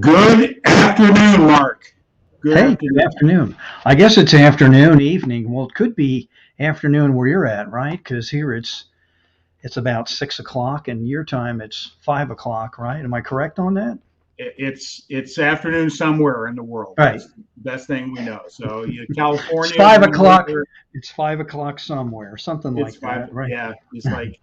Good afternoon, Mark. Good Hey, good afternoon. afternoon. I guess it's afternoon, evening. Well, it could be afternoon where you're at, right? Because here it's about 6 o'clock, and your time it's 5 o'clock, right? Am I correct on that? It's afternoon somewhere in the world. Right. That's the best thing we know. So, It's California, five we know o'clock. where It's 5 o'clock somewhere, something it's like five. that, right? Yeah, it's like.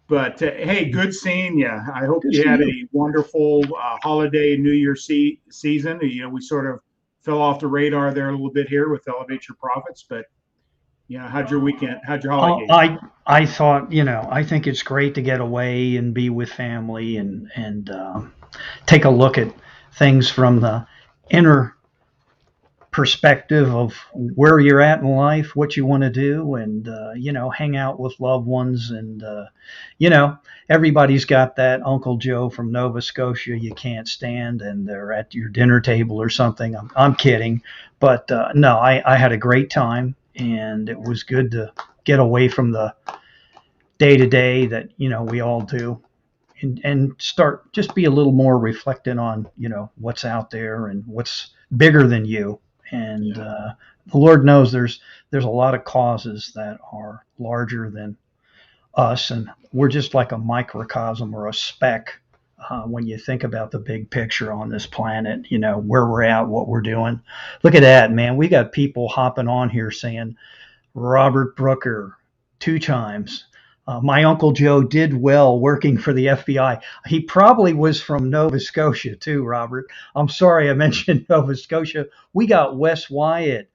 But hey, good seeing you. I hope Good to you see had you. a wonderful holiday New Year season. We sort of fell off the radar there a little bit here with Elevate Your Profits. But how'd your weekend? How'd your Oh, holidays? I thought, I think it's great to get away and be with family and take a look at things from the inner perspective of where you're at in life, what you want to do, and hang out with loved ones. And you know, everybody's got that Uncle Joe from Nova Scotia you can't stand, and they're at your dinner table or something. I'm kidding, but no, I had a great time, and it was good to get away from the day to day that we all do. And start just be a little more reflecting on what's out there and what's bigger than you. And Yeah. the Lord knows there's a lot of causes that are larger than us, and we're just like a microcosm or a speck when you think about the big picture on this planet. Where we're at, what we're doing. Look at that, man. We got people hopping on here saying Robert Brooker 2 times. My Uncle Joe did well working for the FBI. He probably was from Nova Scotia too, Robert. I'm sorry I mentioned Nova Scotia. We got Wes Wyatt.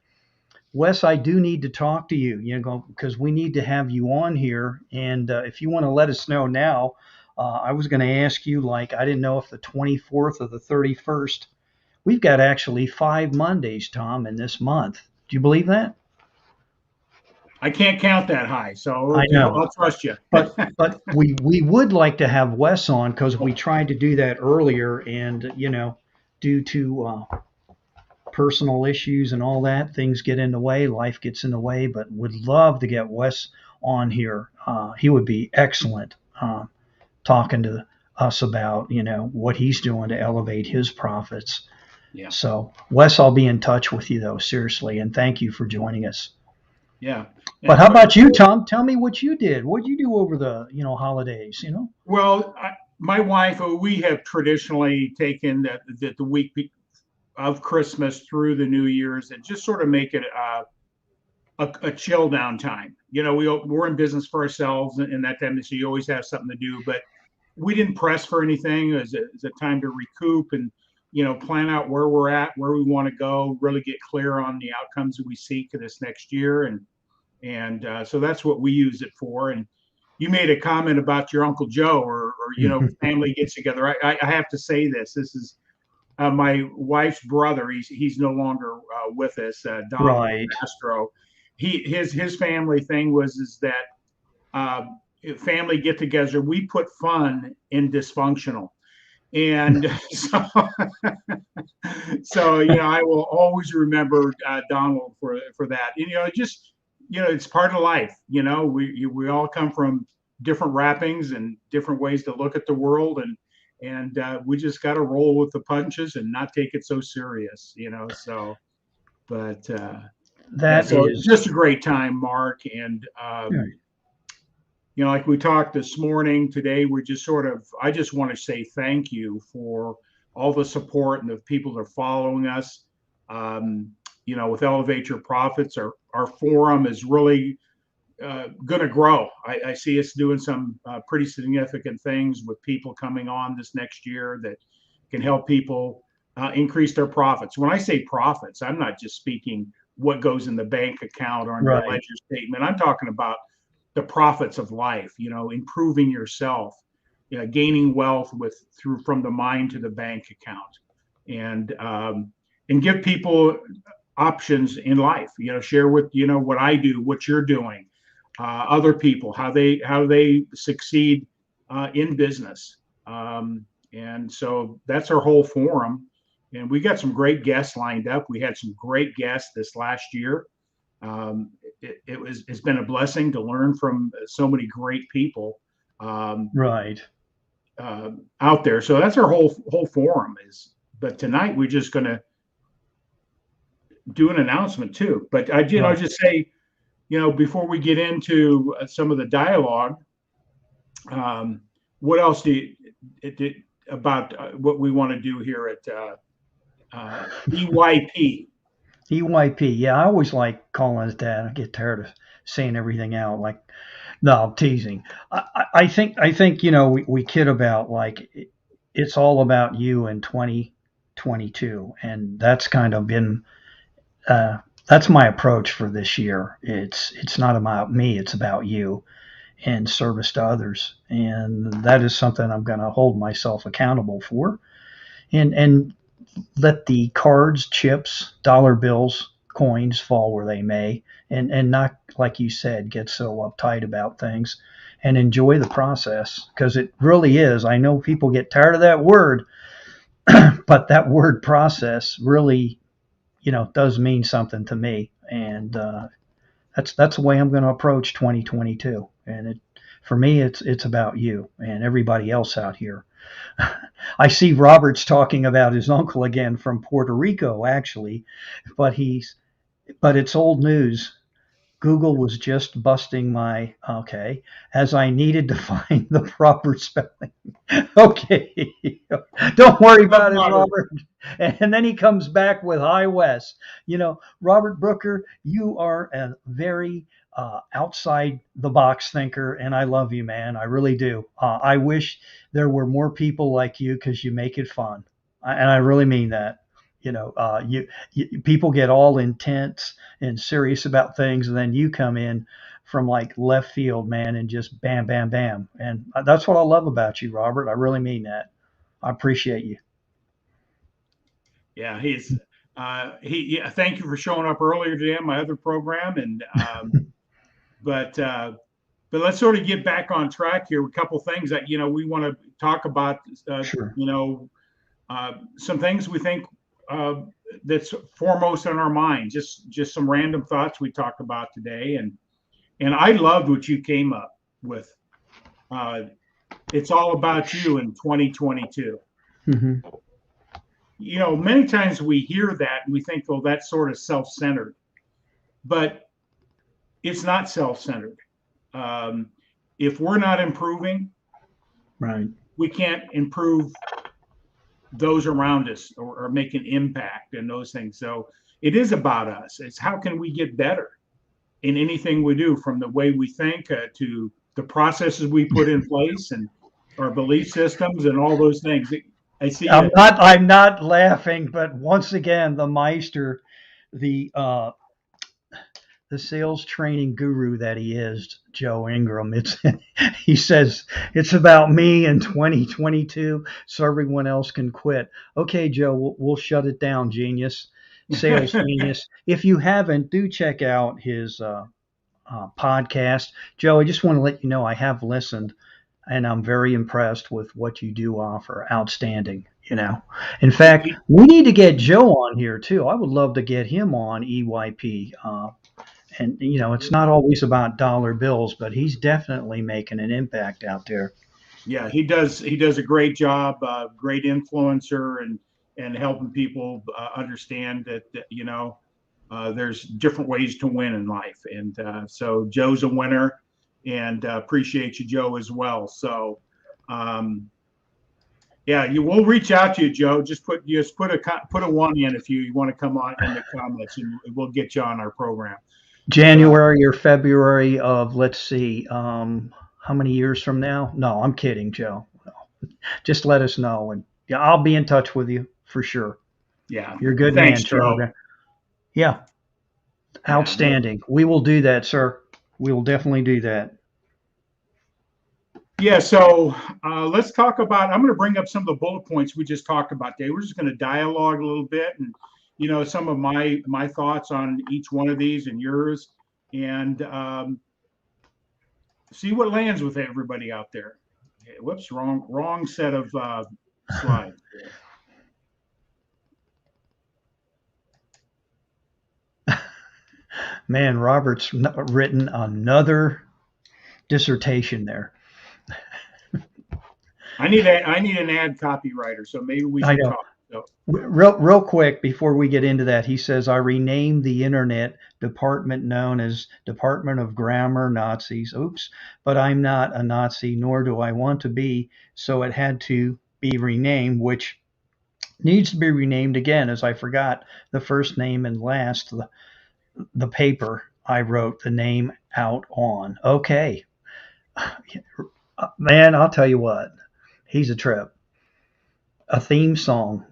Wes, I do need to talk to you, because we need to have you on here. And if you want to let us know now, I was going to ask you, like, I didn't know if the 24th or the 31st. We've got actually 5 Mondays, Tom, in this month. Do you believe that? I can't count that high, I so know. I'll trust you. But we would like to have Wes on because we tried to do that earlier, and due to personal issues and all that, things get in the way, life gets in the way. But would love to get Wes on here. He would be excellent talking to us about what he's doing to elevate his profits. Yeah. So Wes, I'll be in touch with you though, seriously, and thank you for joining us. Yeah. But And how about you, Tom? Tell me what you did. What did you do over the holidays? well, my wife, we have traditionally taken the week of Christmas through the New Year's and just sort of make it a chill down time. We're in business for ourselves and that time, so you always have something to do. But we didn't press for anything. It was a time to recoup and plan out where we're at, where we want to go, really get clear on the outcomes that we seek this next year, and so that's what we use it for. And you made a comment about your Uncle Joe or family gets together. I have to say this. This is my wife's brother. He's no longer with us. Donald Right. Castro. His family thing was is that uh, family get together. We put fun in dysfunctional. And so I will always remember Donald for that. Just it's part of life. We all come from different wrappings and different ways to look at the world, and we just got to roll with the punches and not take it so serious. So, but yeah, That so is. just a great time, Mark, and Yeah. like we talked this morning, today we're just sort of, I just want to say thank you for all the support and the people that are following us. With Elevate Your Profits, our forum is really going to grow. I see us doing some pretty significant things with people coming on this next year that can help people increase their profits. When I say profits, I'm not just speaking what goes in the bank account or on your Right. ledger statement. I'm talking about the profits of life, improving yourself, gaining wealth through from the mind to the bank account, and give people options in life. Share with what I do, what you're doing, other people, how they succeed in business. And so that's our whole forum. And we got some great guests lined up. We had some great guests this last year. It's been a blessing to learn from so many great people. Right. out there. So that's our whole forum is. But tonight we're just going to do an announcement too. But I, Right. just say, before we get into some of the dialogue, what else about what we want to do here at EYP? EYP. Yeah, I always like calling it that. I get tired of saying everything out. Like, no, I'm teasing. I think we kid about like it's all about you in 2022, and that's kind of been that's my approach for this year. It's not about me. It's about you and service to others, and that is something I'm going to hold myself accountable for. And let the cards, chips, dollar bills, coins fall where they may, and not, like you said, get so uptight about things and enjoy the process because it really is. I know people get tired of that word, but that word process really, does mean something to me. And that's the way I'm going to approach 2022. And for me, it's about you and everybody else out here. I see Robert's talking about his uncle again from Puerto Rico, actually, but it's old news. Google was just busting my okay, as I needed to find the proper spelling. Okay, don't worry about it, Robert. And then he comes back with High West. Robert Brooker, you are a very outside the box thinker, and I love you, man. I really do. I wish there were more people like you because you make it fun, and I really mean that. People get all intense and serious about things, and then you come in from like left field, man, and just bam, bam, bam. And that's what I love about you, Robert. I really mean that. I appreciate you. Yeah, yeah, thank you for showing up earlier today on my other program, and but let's sort of get back on track here. A couple things that we want to talk about. Sure. Some things we think that's foremost on our mind. Just some random thoughts we talked about today, and I loved what you came up with. It's all about you in 2022. Mm-hmm. Many times we hear that and we think, well, that's sort of self-centered, but it's not self-centered. If we're not improving, right, we can't improve those around us or make an impact and those things. So it is about us. It's how can we get better in anything we do, from the way we think to the processes we put in place and our belief systems and all those things. I see. I'm not laughing, but once again, the Meister, the sales training guru that he is, Joe Ingram. He says it's about me in 2022, so everyone else can quit. Okay, Joe, we'll shut it down, genius, sales genius. If you haven't, do check out his podcast. Joe, I just want to let you know I have listened, and I'm very impressed with what you do offer. Outstanding. In fact, we need to get Joe on here too. I would love to get him on EYP. And it's not always about dollar bills, but he's definitely making an impact out there. Yeah, he does a great job, great influencer, and helping people understand that there's different ways to win in life. And so Joe's a winner, and appreciate you, Joe, as well. So yeah, we'll reach out to you, Joe. Just put a one in if you want to come on in the comments, and we'll get you on our program. January or February of, let's see, how many years from now? No, I'm kidding, Joe. No. Just let us know, and yeah, I'll be in touch with you for sure. Yeah, you're a good Thanks, man, Joe. Yeah, outstanding. Yeah. We will do that, sir. We will definitely do that. Yeah, so let's talk about. I'm going to bring up some of the bullet points we just talked about today. We're just going to dialogue a little bit, and some of my thoughts on each one of these and yours, and see what lands with everybody out there. Okay, whoops, wrong set of slides. Man, Robert's written another dissertation there. I need an ad copywriter, so maybe we I should know. talk. So Real quick before we get into that, he says, I renamed the internet department known as Department of Grammar Nazis. Oops, but I'm not a Nazi, nor do I want to be. So it had to be renamed, which needs to be renamed again, as I forgot the first name and last, the paper I wrote the name out on. Okay. Man, I'll tell you what, he's a trip. A theme song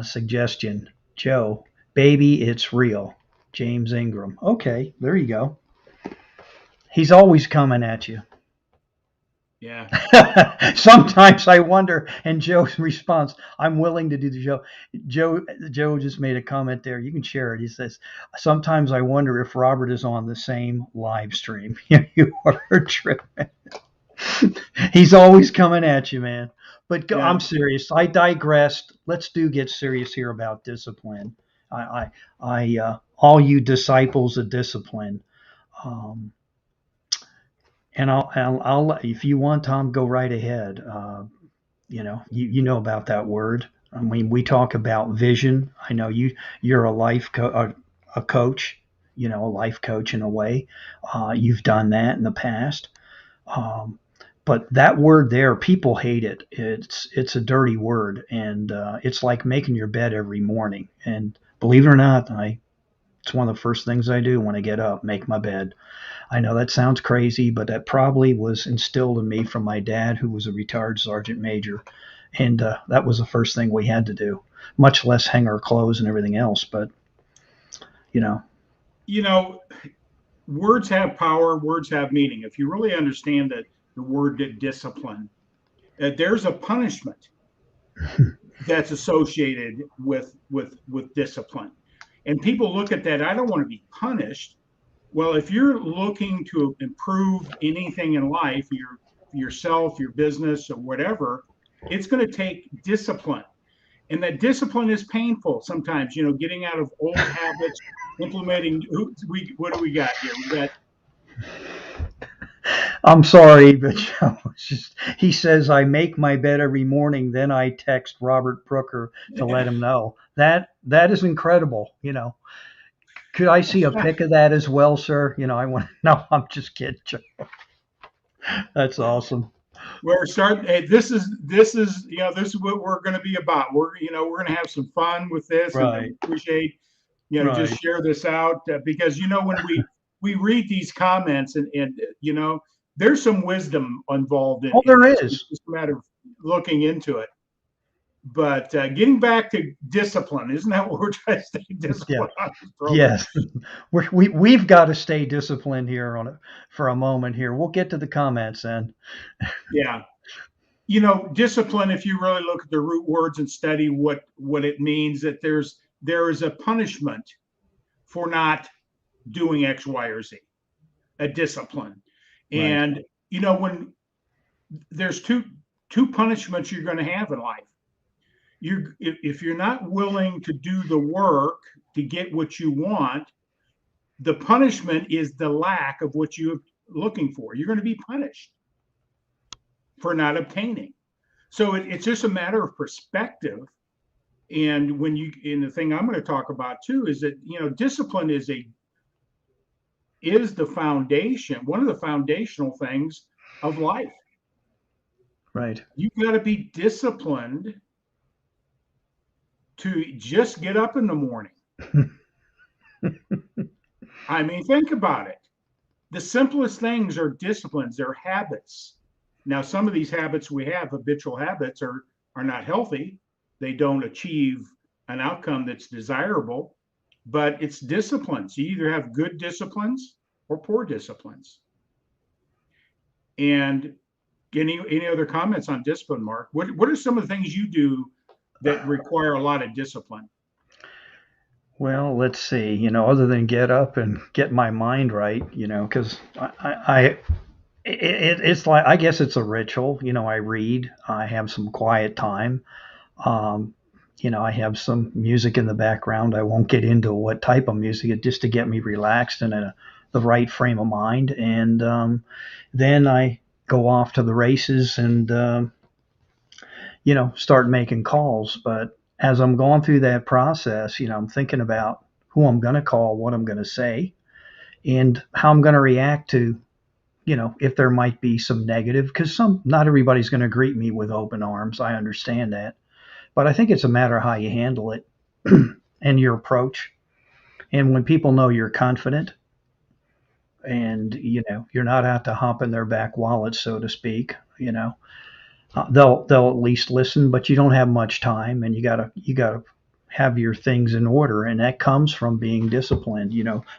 suggestion. Joe, baby, it's real. James Ingram. Okay, there you go. He's always coming at you. yeah, Sometimes I wonder, and Joe's response, I'm willing to do the show. Joe just made a comment there. You can share it. He says, sometimes I wonder if Robert is on the same live stream. You are tripping. He's always coming at you, man. But yeah. I'm serious. I digressed. Let's get serious here about discipline. All you disciples of discipline. Um, and if you want, Tom, go right ahead. You know about that word. I mean, we talk about vision. I know you're a coach. You know, a life coach in a way. You've done that in the past. Um, but that word there, people hate it. It's a dirty word, and it's like making your bed every morning. And believe it or not, it's one of the first things I do when I get up, make my bed. I know that sounds crazy, but that probably was instilled in me from my dad, who was a retired sergeant major, and that was the first thing we had to do. Much less hang our clothes and everything else, but you know, You know, words have power. Words have meaning. If you really understand the word discipline, there's a punishment that's associated with discipline, and people look at that. I don't want to be punished. Well, if you're looking to improve anything in life, yourself, your business, or whatever, it's going to take discipline. And that discipline is painful sometimes, getting out of old habits, implementing. What do we got here? We got. I'm sorry, but he says I make my bed every morning, then I text Robert Brooker to let him know. That is incredible. Could I see a pic of that as well, sir? I want. No, I'm just kidding. That's awesome. We're starting. Hey, this is what we're going to be about. We're going to have some fun with this, and I Right. appreciate just Right. share this out because when we read these comments and there's some wisdom involved Oh, in there this. It's is. just a matter of looking into it. But getting back to discipline, isn't that what we're trying to stay Yeah. disciplined on this program? Yes. We've got to stay disciplined here for a moment here. We'll get to the comments then. Yeah. Discipline, if you really look at the root words and study what it means, that there is a punishment for not doing X, Y, or Z, a discipline. Right. And when there's two punishments you're going to have in life. If you're not willing to do the work to get what you want, the punishment is the lack of what you're looking for. You're going to be punished for not obtaining. So it's just a matter of perspective. And the thing I'm going to talk about too is that discipline is the foundation, one of the foundational things of life. Right. You've got to be disciplined to just get up in the morning. I mean, think about it. The simplest things are disciplines, they're habits. Now, some of these habits we have, habitual habits, are not healthy. They don't achieve an outcome that's desirable, but it's disciplines. You either have good disciplines or poor disciplines. And any other comments on discipline, Mark? What are some of the things you do that require a lot of discipline? Well, let's see. Other than get up and get my mind right, because it's like, I guess it's a ritual. I read. I have some quiet time. Um, I have some music in the background. I won't get into what type of music, just to get me relaxed and in the right frame of mind. And then I go off to the races and start making calls. But as I'm going through that process, I'm thinking about who I'm going to call, what I'm going to say, and how I'm going to react to, if there might be some negative, because not everybody's going to greet me with open arms. I understand that. But I think it's a matter of how you handle it and your approach. And when people know you're confident and, you're not out to hop in their back wallet, so to speak, they'll at least listen, but you don't have much time, and you gotta have your things in order, and that comes from being disciplined.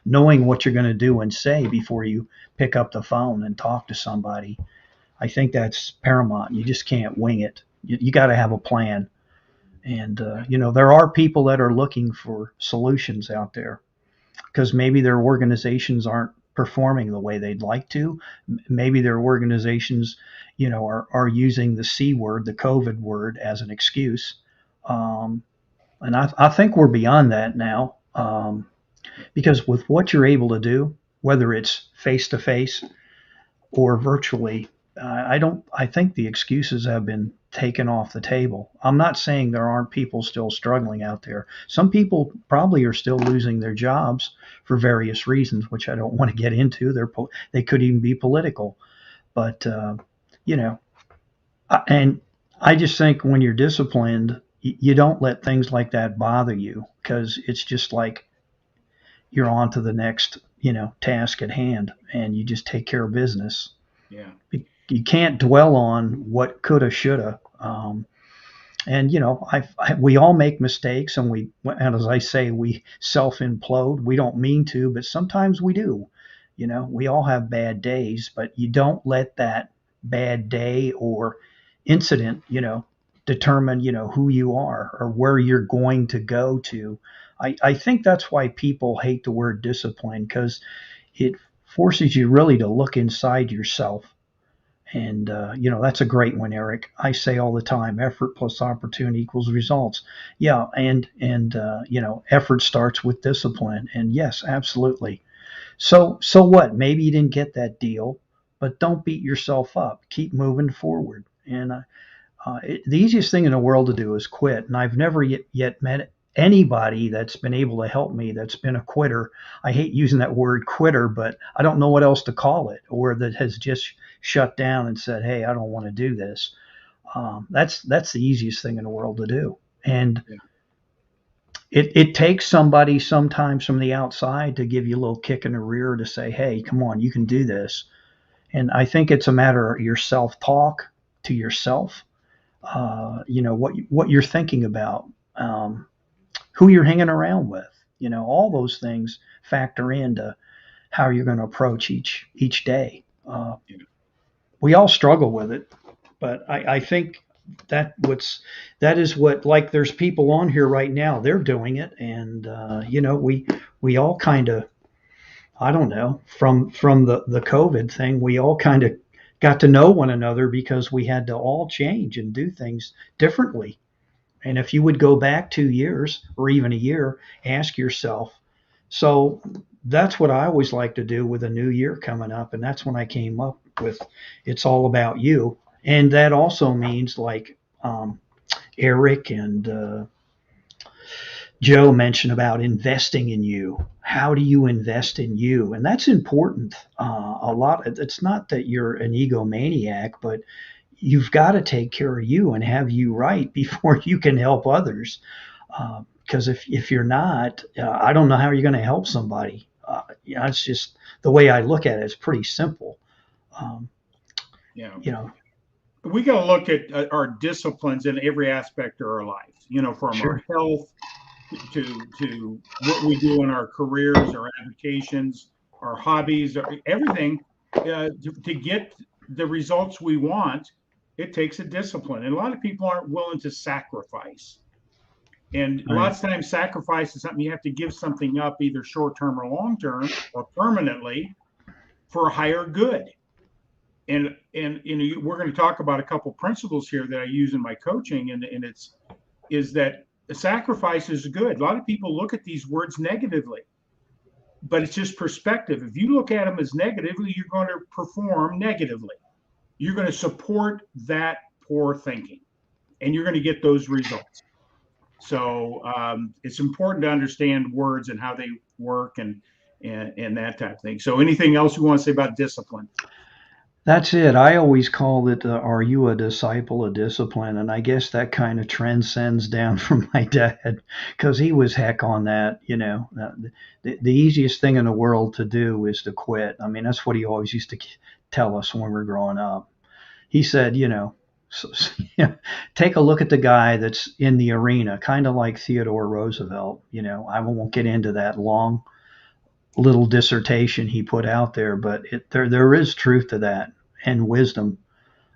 Knowing what you're going to do and say before you pick up the phone and talk to somebody. I think that's paramount. You just can't wing it. You got to have a plan, and there are people that are looking for solutions out there because maybe their organizations aren't performing the way they'd like to. Maybe their organizations, are using the C word, the COVID word, as an excuse. Um, and I think we're beyond that now, because with what you're able to do, whether it's face to face or virtually, I don't. I think the excuses have been taken off the table. I'm not saying there aren't people still struggling out there. Some people probably are still losing their jobs for various reasons, which I don't want to get into. They could even be political, but you know, and I just think when you're disciplined, you don't let things like that bother you because it's just like you're on to the next, task at hand, and you just take care of business. Yeah. You can't dwell on what coulda, shoulda. And we all make mistakes, and as I say, we self implode. We don't mean to, but sometimes we do. We all have bad days, but you don't let that bad day or incident, determine, who you are or where you're going to go to. I think that's why people hate the word discipline, because it forces you really to look inside yourself. And, that's a great one, Eric. I say all the time, effort plus opportunity equals results. Yeah. And effort starts with discipline. And yes, absolutely. So what? Maybe you didn't get that deal, but don't beat yourself up. Keep moving forward. And the easiest thing in the world to do is quit. And I've never yet met anybody that's been able to help me that's been a quitter. I hate using that word quitter, but I don't know what else to call it, or that has just shut down and said, "Hey, I don't want to do this." That's the easiest thing in the world to do. And Yeah. it takes somebody sometimes from the outside to give you a little kick in the rear to say, "Hey, come on, you can do this." And I think it's a matter of your self talk to yourself. What you're thinking about, who you're hanging around with. All those things factor into how you're going to approach each day. Yeah. We all struggle with it, but I think that is what, like, there's people on here right now, they're doing it, and we all kind of, I don't know, from the COVID thing, we all kind of got to know one another because we had to all change and do things differently. And if you would go back 2 years or even a year, ask yourself. So that's what I always like to do with a new year coming up. And that's when I came up with It's All About You. And that also means, like, Eric and Joe mentioned about investing in you. How do you invest in you? And that's important. A lot. It's not that you're an egomaniac, but you've got to take care of you and have you right before you can help others. Because if you're not, I don't know how you're going to help somebody. It's just the way I look at it. It's pretty simple. Um, Yeah. you know, We got to look at our disciplines in every aspect of our lives, from our sure. health to what we do in our careers, our avocations, our hobbies, everything. To get the results we want, it takes a discipline. And a lot of people aren't willing to sacrifice. And Right. lots of times, sacrifice is something you have to give something up, either short term or long term or permanently, for a higher good. And we're going to talk about a couple principles here that I use in my coaching, and it's is that sacrifice is good. A lot of people look at these words negatively, but it's just perspective. If you look at them as negatively, you're going to perform negatively. You're going to support that poor thinking. and you're going to get those results. So it's important to understand words and how they work and that type of thing. So anything else you want to say about discipline? That's it. I always call it, are you a disciple of discipline? And I guess that kind of transcends down from my dad because he was heck on that. The easiest thing in the world to do is to quit. I mean, that's what he always used to tell us when we were growing up. He said, take a look at the guy that's in the arena, kind of like Theodore Roosevelt. I won't get into that long little dissertation he put out there, but there is truth to that and wisdom.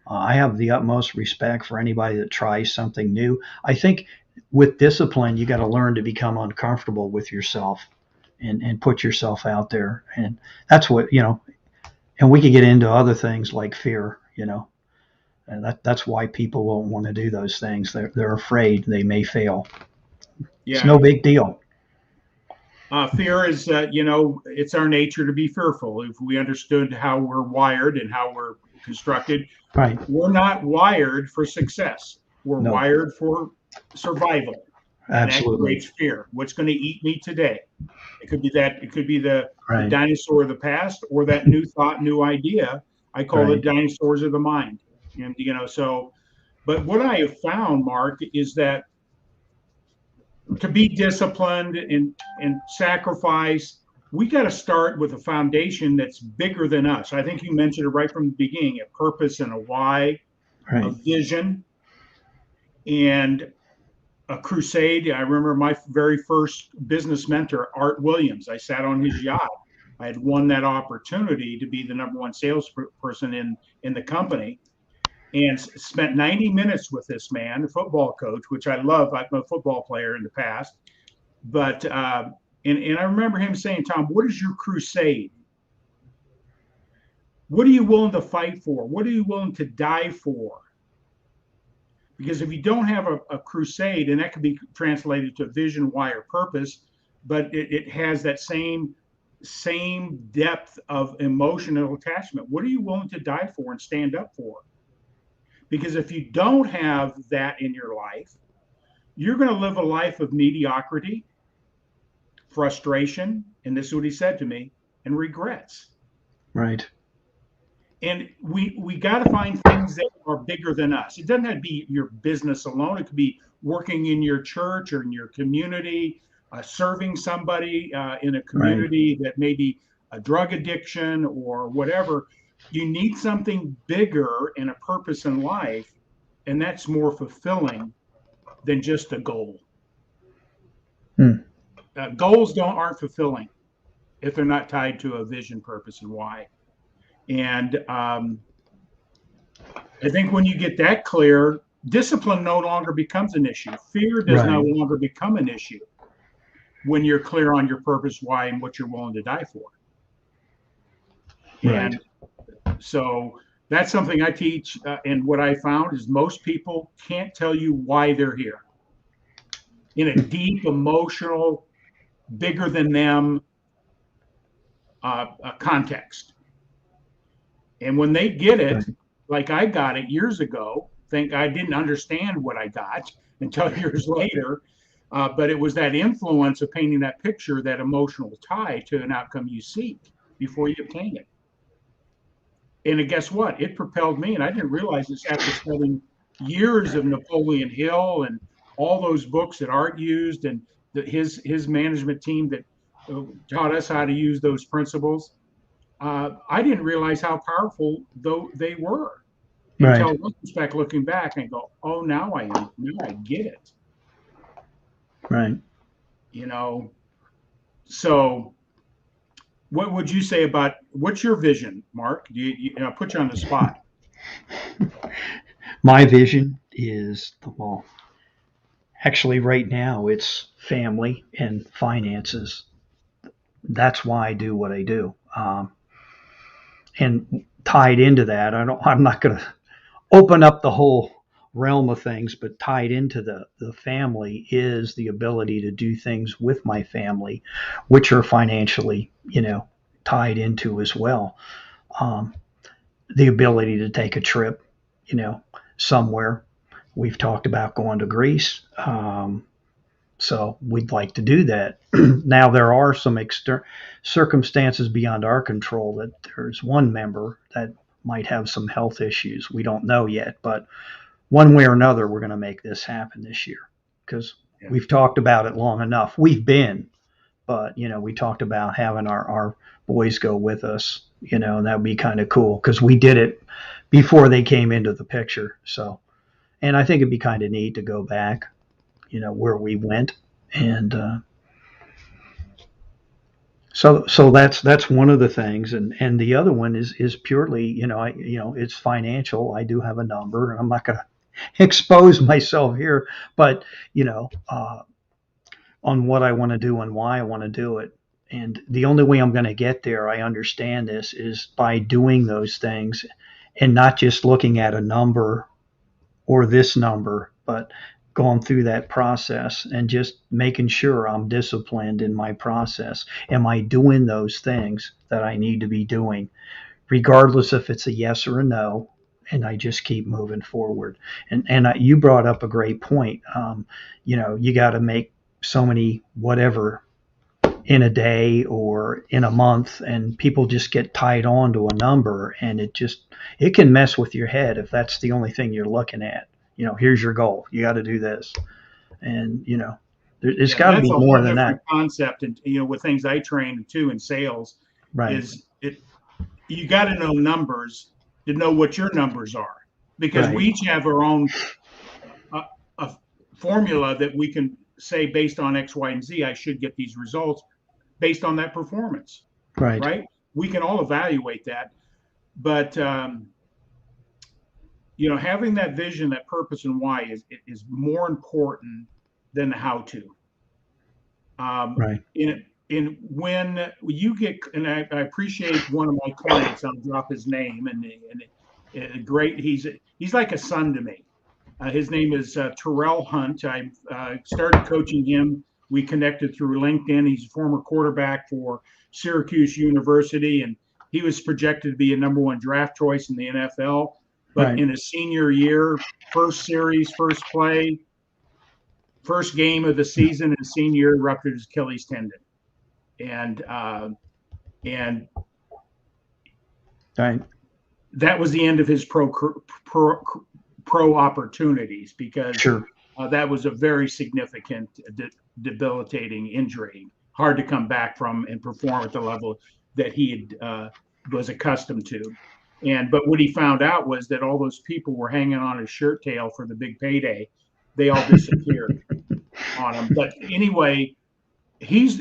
I have the utmost respect for anybody that tries something new. I think with discipline, you got to learn to become uncomfortable with yourself and put yourself out there. And that's what, and we could get into other things like fear, and that's why people won't want to do those things. They're afraid they may fail. It's no big deal. Fear is, it's our nature to be fearful. If we understood how we're wired and how we're constructed, right? We're not wired for success. We're wired for survival. Absolutely. And that creates fear. What's going to eat me today? It could be that. It could be the dinosaur of the past, or that new thought, new idea. I call it dinosaurs of the mind. And but what I have found, Mark, is that to be disciplined and sacrifice, we got to start with a foundation that's bigger than us. I think you mentioned it right from the beginning: a purpose and a why, a vision, and a crusade. I remember my very first business mentor, Art Williams. I sat on his yacht. I had won that opportunity to be the #1 salesperson in the company, and spent 90 minutes with this man, a football coach, which I love. I'm a football player in the past, but and I remember him saying, "Tom, what is your crusade? What are you willing to fight for? What are you willing to die for?" Because if you don't have a crusade, and that could be translated to vision, why, or purpose, but it has that same depth of emotional attachment. What are you willing to die for and stand up for? Because if you don't have that in your life, you're going to live a life of mediocrity, frustration, and this is what he said to me, and regrets. Right. And we got to find things that are bigger than us. It doesn't have to be your business alone. It could be working in your church or in your community, serving somebody in a community that may be a drug addiction or whatever. You need something bigger and a purpose in life, and that's more fulfilling than just a goal. Goals aren't fulfilling if they're not tied to a vision, purpose, and why. And I think when you get that clear, discipline no longer becomes an issue. Fear does no longer become an issue when you're clear on your purpose, why, and what you're willing to die for. And so that's something I teach. And what I found is most people can't tell you why they're here in a deep, emotional, bigger than them context. And when they get it, like I got it years ago, I didn't understand what I got until years later. But it was that influence of painting that picture, that emotional tie to an outcome you seek before you obtain it. And guess what? It propelled me. And I didn't realize this after studying years of Napoleon Hill and all those books that Art used, and his management team that taught us how to use those principles. I didn't realize how powerful though they were until retrospect, looking back and go, oh, now I get it. Right. So what would you say about, what's your vision, Mark? I'll put you on the spot. My vision is, well, actually right now it's family and finances. That's why I do what I do. And tied into that, I'm not going to open up the whole realm of things, but tied into the family is the ability to do things with my family, which are financially, tied into as well. The ability to take a trip, somewhere, We've talked about going to Greece. So we'd like to do that. Now, there are some circumstances beyond our control that there's one member that might have some health issues. We don't know yet, but one way or another, we're going to make this happen this year because we've talked about it long enough. We've been, but we talked about having our boys go with us, and that would be kind of cool because we did it before they came into the picture. So, and I think it'd be kind of neat to go back, where we went, and so that's one of the things, and the other one is purely, it's financial. I do have a number, and I'm not going to expose myself here, but on what I want to do and why I want to do it. And the only way I'm going to get there, I understand this, is by doing those things and not just looking at a number or this number, but going through that process and just making sure I'm disciplined in my process. Am I doing those things that I need to be doing, regardless if it's a yes or a no? And I just keep moving forward. And you brought up a great point. You got to make so many whatever in a day or in a month, and people just get tied on to a number, and it can mess with your head if that's the only thing you're looking at. Here's your goal. You got to do this, and it's got to be more than that. Concept, and with things I train too in sales, right? Is it you got to know numbers to know what your numbers are, because we each have our own a formula that we can say based on X, Y, and Z, I should get these results based on that performance. Right. We can all evaluate that, but having that vision, that purpose, and why is more important than the how to. Right. In when you get, and I appreciate one of my clients, I'll drop his name, and great, he's like a son to me. His name is Terrell Hunt. I started coaching him. We connected through LinkedIn. He's a former quarterback for Syracuse University, and he was projected to be a #1 draft choice in the NFL. But in his senior year, first series, first play, first game of the season in his senior year, ruptured his Achilles tendon, and that was the end of his pro opportunities, because that was a very significant debilitating injury, hard to come back from and perform at the level that he was accustomed to. But what he found out was that all those people were hanging on his shirt tail for the big payday. They all disappeared on him. But anyway, he's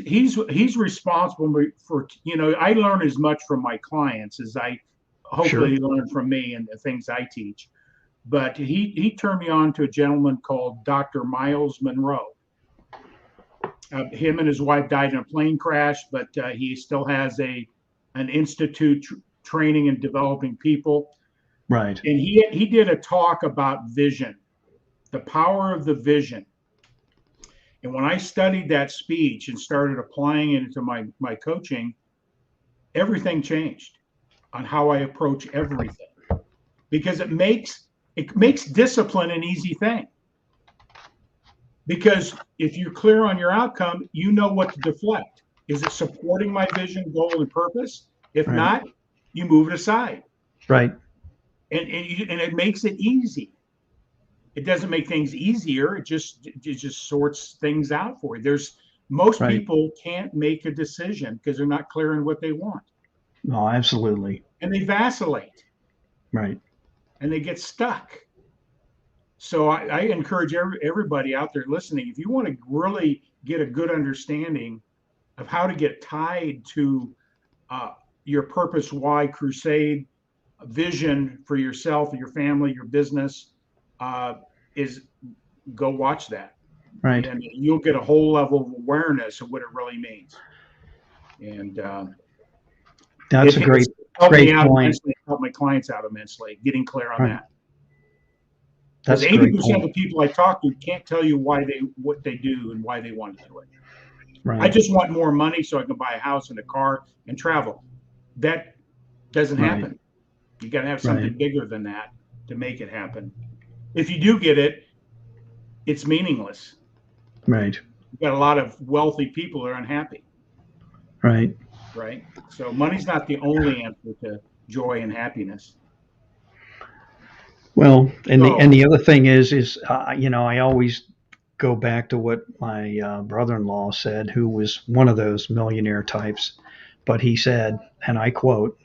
responsible for, I learn as much from my clients as I hopefully learn from me and the things I teach. But he turned me on to a gentleman called Dr. Miles Monroe. Him and his wife died in a plane crash, but he still has an institute training and developing people. Right. And he did a talk about vision, the power of the vision. And when I studied that speech and started applying it into my coaching, everything changed on how I approach everything, because it makes discipline an easy thing. Because if you're clear on your outcome, you know what to deflect. Is it supporting my vision, goal, and purpose? If not, you move it aside. Right. And it makes it easy. It doesn't make things easier. It just sorts things out for you. Most people can't make a decision because they're not clear on what they want. No, absolutely. And they vacillate. Right. And they get stuck. So I encourage everybody out there listening, if you want to really get a good understanding of how to get tied to your purpose, why, crusade, vision for yourself, your family, your business, is go watch that. Right. And you'll get a whole level of awareness of what it really means. And that's a great point. Help my clients out immensely, getting clear on that. That's 80% of the people I talk to can't tell you what they do and why they want to do it. Right. I just want more money so I can buy a house and a car and travel. That doesn't happen. You got to have something bigger than that to make it happen. if you do get it, it's meaningless. Right. You've got a lot of wealthy people that are unhappy, Right. right? So money's not the only answer to joy and happiness. Well, and So the other thing is I always go back to what my brother-in-law said, who was one of those millionaire types. But he said, and I quote,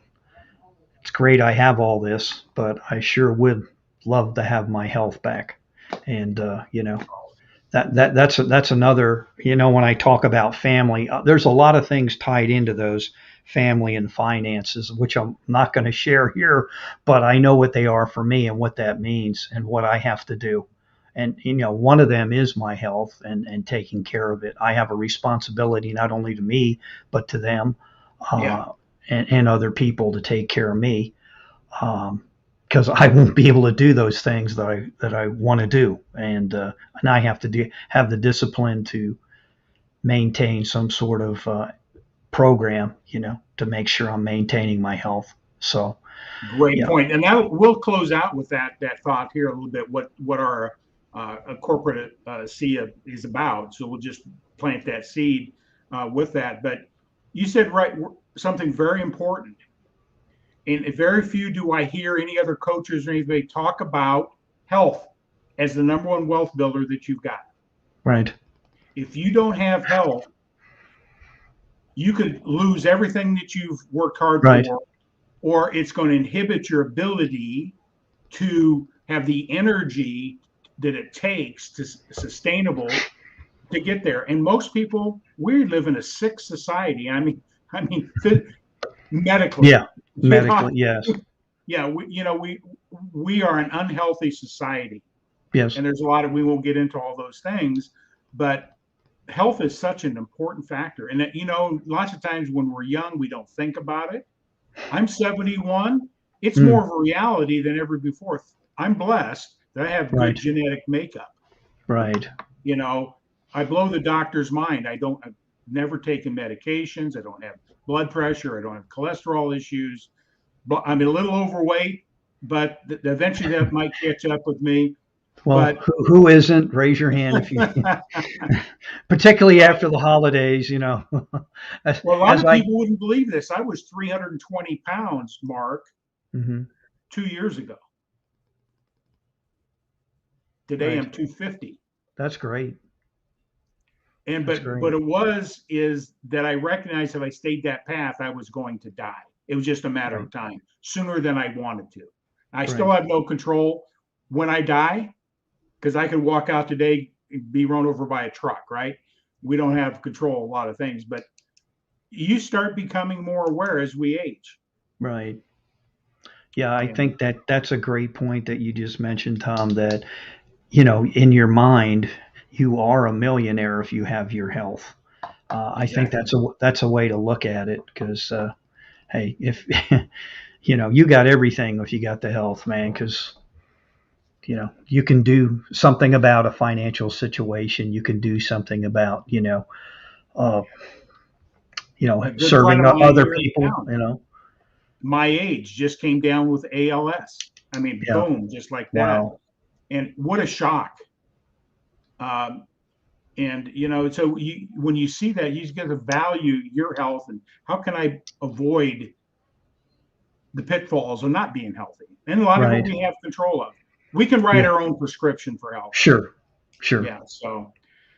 "It's great I have all this, but I sure would love to have my health back." And that's another. When I talk about family, there's a lot of things tied into those family and finances, which I'm not going to share here, but I know what they are for me and what that means and what I have to do. And one of them is my health and taking care of it. I have a responsibility not only to me but to them, yeah, uh, and other people to take care of me. Because I won't be able to do those things that I want to do, and I have to have the discipline to maintain some sort of program, to make sure I'm maintaining my health. So, great yeah, point. And now we'll close out with that thought here a little bit. What our corporate C is about. So we'll just plant that seed with that. But you said something very important. And very few do I hear any other coaches or anybody talk about health as the number one wealth builder that you've got. right, If you don't have health, you could lose everything that you've worked hard right, for, or it's going to inhibit your ability to have the energy that it takes to sustainable to get there. And most people, we live in a sick society. I mean, medically, yeah, you know, medically, yes, yeah, we are an unhealthy society, yes, and there's a lot of we won't get into all those things, but health is such an important factor. And lots of times when we're young, we don't think about it. I'm 71. It's more mm, of a reality than ever before. I'm blessed that I have good right, genetic makeup. right, You know, I blow the doctor's mind. I've never taken medications. I don't have blood pressure. I don't have cholesterol issues. But I'm a little overweight, but eventually that might catch up with me. well, But who isn't? Raise your hand if you, particularly but after the holidays, as, well, a lot as of I, people wouldn't believe this. I was 320 pounds, Mark, mhm, 2 years ago. Today right, I'm 250. that's great, And that's but great, it is that I recognized if I stayed that path, I was going to die. It was just a matter right, of time, sooner than I wanted to. I still right, have no control when I die, because I could walk out today and be run over by a truck, right? We don't have control of a lot of things, but you start becoming more aware as we age. right. Yeah, I And think that's a great point that you just mentioned, Tom, that, in your mind, you are a millionaire if you have your health. I think exactly. that's a way to look at it because, hey, if, you got everything if you got the health, man, because, you can do something about a financial situation. You can do something about, uh, A good friend serving of mine other here in people, town, my age, just came down with ALS. I mean, yeah. boom, just like that. Wow. And what a shock. Um, and so when you see that, you get to value your health and how can I avoid the pitfalls of not being healthy. And a lot of it Right. we have control of. We can write Yeah. our own prescription for health. Sure. Sure. Yeah.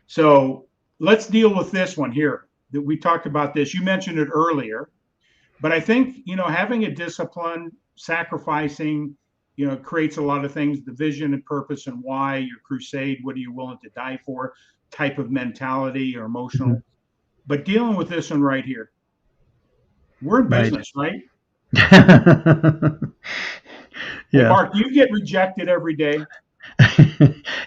So let's deal with this one here. That we talked about this. You mentioned it earlier, but I think having a discipline, sacrificing, creates a lot of things. The vision and purpose and why your crusade. What are you willing to die for? Type of mentality or Mhm. emotional. But dealing with this one right here, we're in Right. business, right? Hey, Yeah. Mark, you get rejected every day.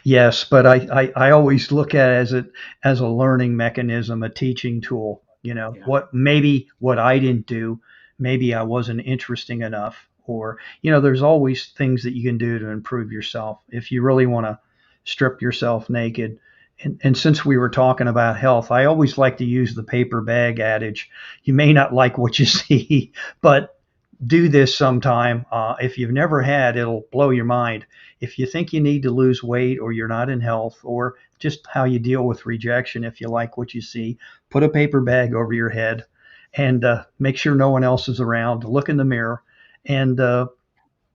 Yes, but I always look at it as a learning mechanism, a teaching tool. Yeah. What I didn't do, maybe I wasn't interesting enough, or there's always things that you can do to improve yourself if you really want to strip yourself naked. And since we were talking about health, I always like to use the paper bag adage. You may not like what you see, but do this sometime. If you've never had, it'll blow your mind. If you think you need to lose weight or you're not in health or just how you deal with rejection, if you like what you see, put a paper bag over your head and make sure no one else is around. Look in the mirror and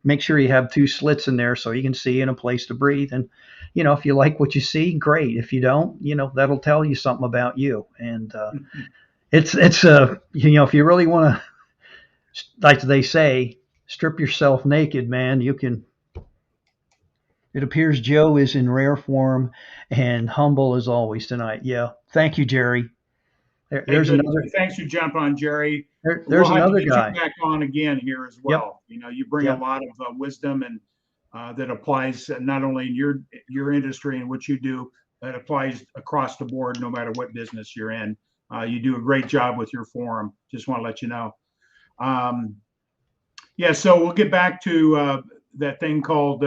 make sure you have two slits in there so you can see and a place to breathe. And, if you like what you see, great. If you don't, that'll tell you something about you. And it's if you really want to, like they say, strip yourself naked, man. You can. It appears Joe is in rare form and humble as always tonight. Yeah. Thank you, Jerry. Hey, There's good. another. Thanks for jumping on, Jerry. There's We'll have to another get guy. you back on again here as Yep. well. You bring a Yep. lot of wisdom and that applies not only in your industry and what you do, that applies across the board, no matter what business you're in. You do a great job with your forum. Just want to let you know. Yeah, so we'll get back to that thing called,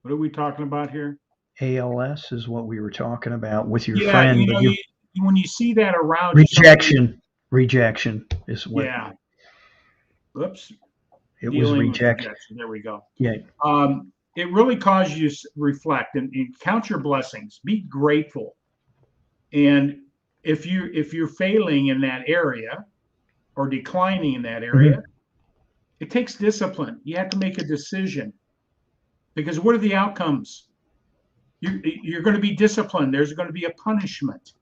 what are we talking about here? ALS is what we were talking about with your Yeah, friend. when you see that around Rejection is what. Yeah. Oops. It was Dealing with rejection. rejection. There we go. Yeah. It really causes you to reflect and count your blessings. Be grateful. And if you're failing in that area or declining in that area, it takes discipline. You have to make a decision. Because what are the outcomes? You're going to be disciplined. There's going to be a punishment.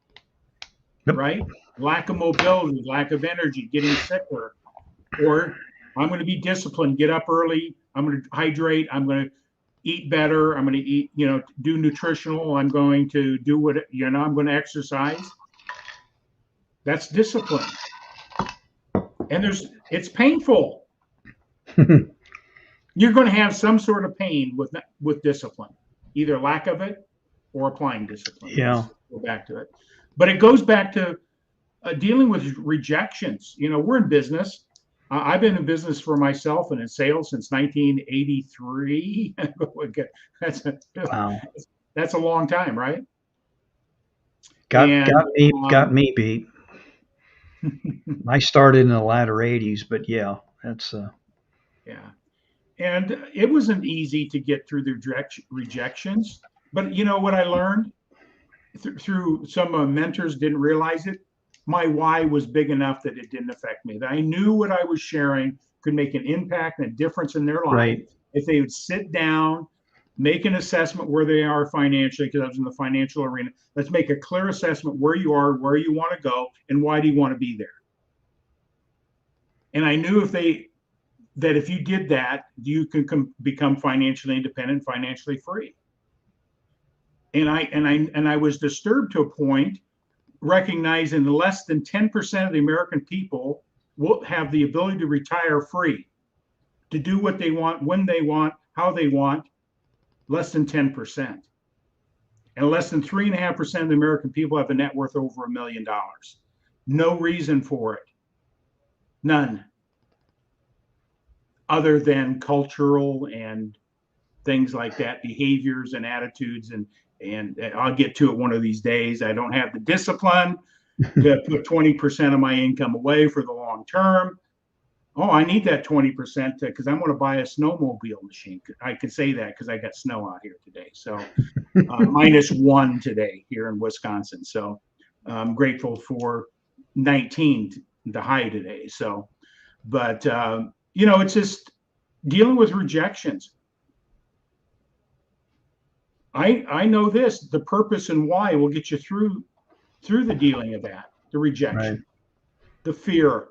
Yep. Right? Lack of mobility, lack of energy, getting sicker. Or I'm going to be disciplined, get up early. I'm going to hydrate. I'm going to eat better. I'm going to eat, do nutritional. I'm going to do what, I'm going to exercise. That's discipline. And it's painful. You're going to have some sort of pain with discipline, either lack of it or applying discipline. Yeah. Let's go back to it. But it goes back to dealing with rejections. We're in business. I've been in business for myself and in sales since 1983. Wow. That's a long time, right? Got me beat. I started in the latter 80s, but yeah, that's yeah. And it wasn't easy to get through the rejections. But what I learned through some mentors didn't realize it. My why was big enough that it didn't affect me. That I knew what I was sharing could make an impact and a difference in their life. Right. If they would sit down, make an assessment where they are financially, because I was in the financial arena. Let's make a clear assessment where you are, where you want to go, and why do you want to be there. And I knew that if you did that, you can become financially independent, financially free. And I was disturbed to a point, recognizing less than 10% of the American people will have the ability to retire free, to do what they want, when they want, how they want. Less than 10%. And less than 3.5% of the American people have a net worth over $1 million. No reason for it. None. Other than cultural and things like that, behaviors and attitudes. And I'll get to it one of these days. I don't have the discipline to put 20% of my income away for the long term. Oh, I need that 20% because I'm going to buy a snowmobile machine. I can say that because I got snow out here today. So -1 today here in Wisconsin. So I'm grateful for 19, the high today. So, but, it's just dealing with rejections. I know this, the purpose and why will get you through the dealing of that, the rejection, right. The fear.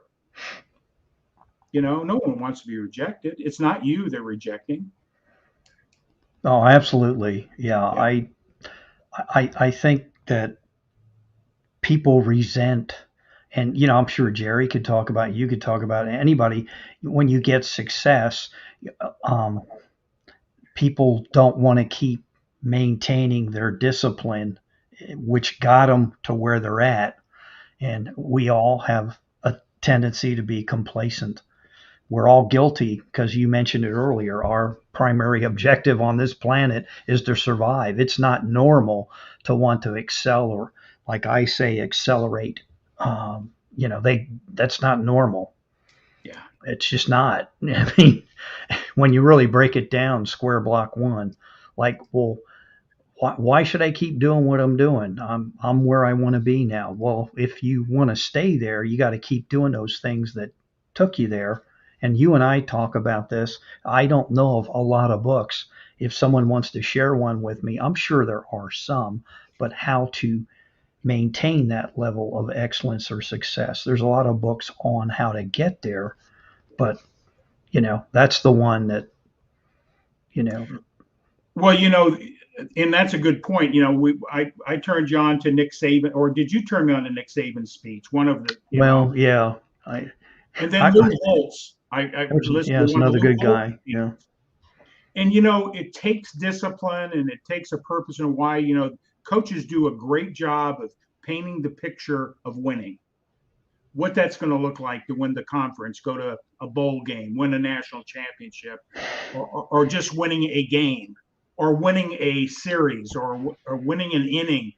No one wants to be rejected. It's not you they're rejecting. Oh, absolutely. Yeah. I think that people resent, and I'm sure Jerry could talk about it, you could talk about it, anybody. When you get success, people don't want to keep maintaining their discipline, which got them to where they're at. And we all have a tendency to be complacent. We're all guilty because you mentioned it earlier. Our primary objective on this planet is to survive. It's not normal to want to excel or, like I say, accelerate. That's not normal. Yeah. It's just not. I mean, when you really break it down, square block one, like, well, why should I keep doing what I'm doing? I'm where I want to be now. Well, if you want to stay there, you got to keep doing those things that took you there. And you and I talk about this. I don't know of a lot of books. If someone wants to share one with me, I'm sure there are some, but how to maintain that level of excellence or success. There's a lot of books on how to get there, but that's the one that, you know, Well, and that's a good point. I turned you on to Nick Saban, or did you turn me on to Nick Saban's speech? One of well, yeah, I, and then I, Lou Holtz. I listened yeah, to it's one of another Lou good Holtz guy. Yeah, speeches. And it takes discipline and it takes a purpose, and why coaches do a great job of painting the picture of winning, what that's going to look like to win the conference, go to a bowl game, win a national championship, or just winning a game, or winning a series, or winning an inning.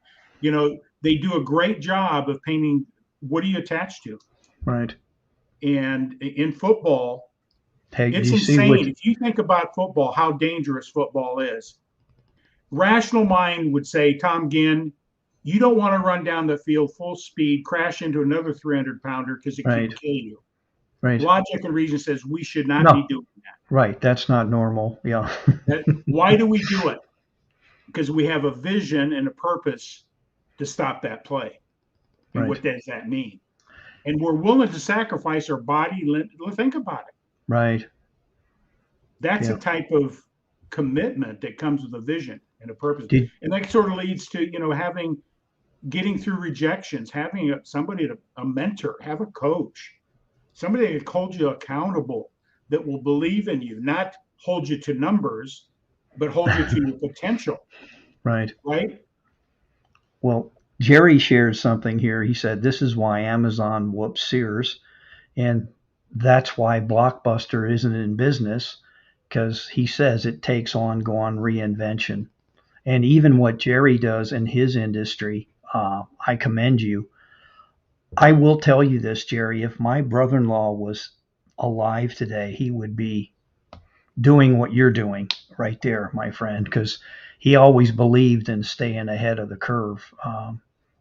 They do a great job of painting what are you attached to. right. And in football, Hey, do it's you see what? insane. If you think about football, how dangerous football is, rational mind would say, Tom Ginn, you don't want to run down the field full speed, crash into another 300 pounder because it can Right, kill you. right. Logic and reason says we should not be No, doing right. That's not normal. Yeah, that. Why do we do it? Because we have a vision and a purpose to stop that play. And right, what does that mean? And we're willing to sacrifice our body. Think about it. right. That's a Yeah. type of commitment that comes with a vision and a purpose. Did And that sort of leads to, getting through rejections, having somebody, a mentor, have a coach, somebody that holds you accountable, that will believe in you, not hold you to numbers, but hold you to your potential, right. right? Well, Jerry shared something here. He said this is why Amazon whoops Sears, and that's why Blockbuster isn't in business because he says it takes ongoing reinvention. And even what Jerry does in his industry, I commend you. I will tell you this, Jerry. If my brother in law was alive today, he would be doing what you're doing right there, my friend, because he always believed in staying ahead of the curve.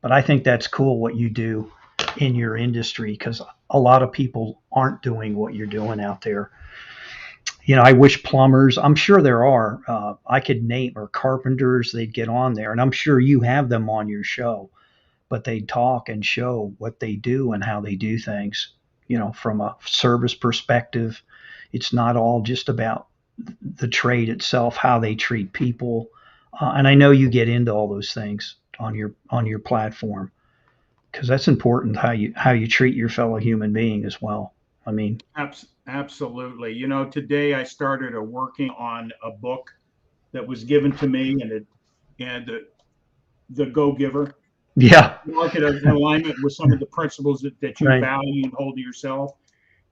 But I think that's cool what you do in your industry because a lot of people aren't doing what you're doing out there. I wish plumbers, I'm sure there are, I could name, or carpenters, they'd get on there, and I'm sure you have them on your show, but they talk and show what they do and how they do things, from a service perspective. It's not all just about the trade itself, how they treat people. And I know you get into all those things on your platform because that's important how you treat your fellow human being as well. I mean, Absolutely. Today I started working on a book that was given to me, and the Go Giver. yeah, Market in alignment with some of the principles that you right, value and hold to yourself.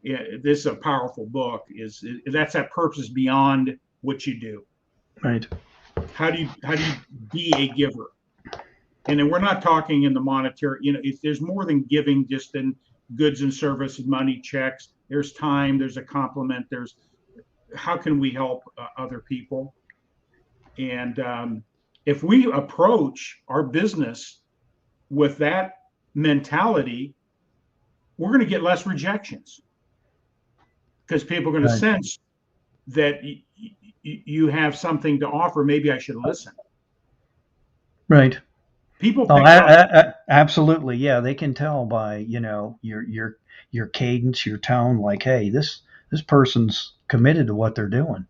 Yeah, this is a powerful book. That's that purpose beyond what you do. right, How do you be a giver? And then we're not talking in the monetary. If there's more than giving, just in goods and services, money, checks. There's time. There's a compliment. There's how can we help other people? And if we approach our business with that mentality, we're going to get less rejections because people are going to right, sense that you have something to offer. Maybe I should listen. right. People Oh, pick up. absolutely. Yeah, they can tell by your cadence, your tone. Like, hey, this person's committed to what they're doing,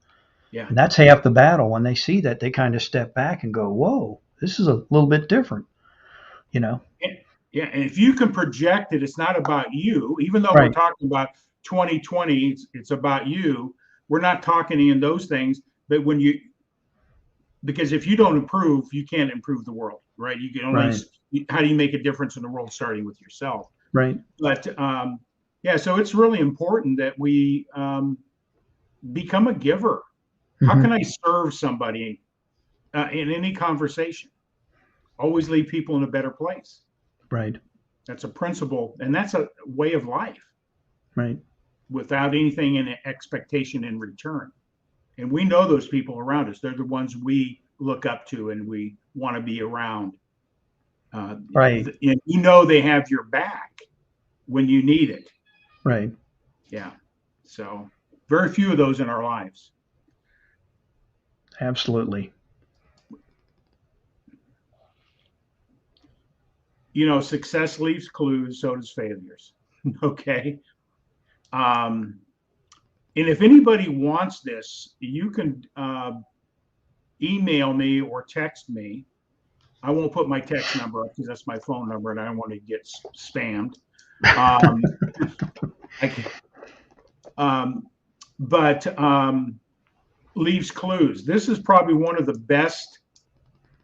Yeah. and that's half the battle. When they see that, they kind of step back and go, "Whoa, this is a little bit different." You know, Yeah. And if you can project it, it's not about you. Even though we're right, talking about 2020, it's about you. We're not talking in those things. But because if you don't improve, you can't improve the world, right? You can only, right, how do you make a difference in the world starting with yourself? right. But yeah, so it's really important that we become a giver. How can Hmm. I serve somebody in any conversation? Always leave people in a better place. Right, That's a principle, and that's a way of life. right. without anything in expectation in return. And we know those people around us. They're the ones we look up to and we want to be around. Right. And you know they have your back when you need it. Right. Yeah. So very few of those in our lives. Absolutely. You know, success leaves clues, so does failures. Okay. And if anybody wants this, you can email me or text me. I won't put my text number up because that's my phone number and I don't want to get spammed. But leaves clues. This is probably one of the best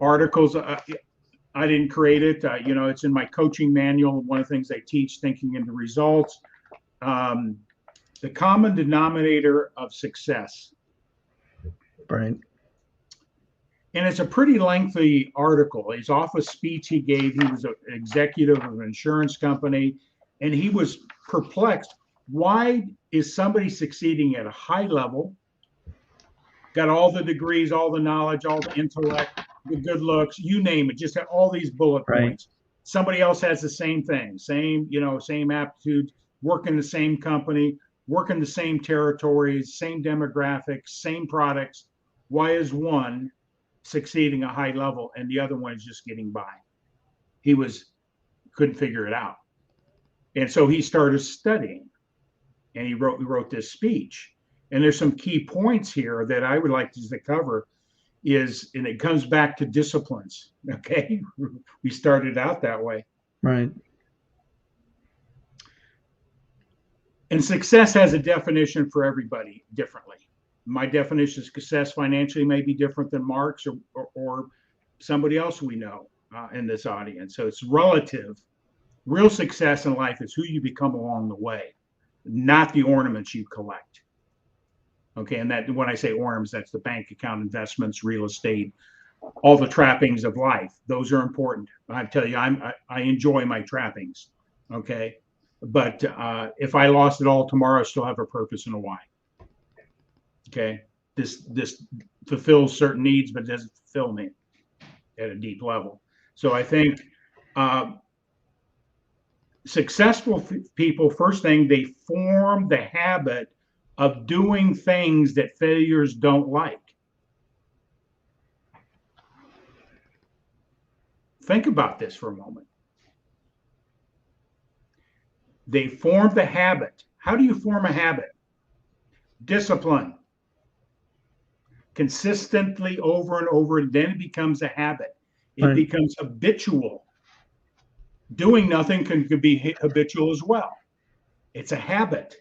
articles. I didn't create it. You know, it's in my coaching manual. One of the things I teach, thinking into results. The common denominator of success. Right. And it's a pretty lengthy article. He's off a speech he gave. He was an executive of an insurance company, and he was perplexed. Why is somebody succeeding at a high level, got all the degrees, all the knowledge, all the intellect, the good looks, you name it, just all these bullet points. Somebody else has the same thing, same aptitude, work in the same company, work in the same territories, same demographics, same products. Why is one succeeding a high level and the other one is just getting by? He couldn't figure it out. And so he started studying and he wrote this speech. And there's some key points here that I would like to cover and it comes back to disciplines. Okay. We started out that way. Right. And success has a definition for everybody differently. My definition of success financially may be different than Mark's or somebody else we know in this audience. So it's relative. Real success in life is who you become along the way, not the ornaments you collect. Okay, and that when I say ornaments, that's the bank account, investments, real estate, all the trappings of life. Those are important. I tell you, I enjoy my trappings. Okay, but if I lost it all tomorrow, I still have a purpose and a why. Okay, this fulfills certain needs, but doesn't fulfill me at a deep level. So I think successful people, first thing, they form the habit of doing things that failures don't like. Think about this for a moment. They form the habit. How do you form a habit? Discipline. Consistently over and over, and then it becomes a habit. It becomes habitual. Doing nothing can be habitual as well. It's a habit.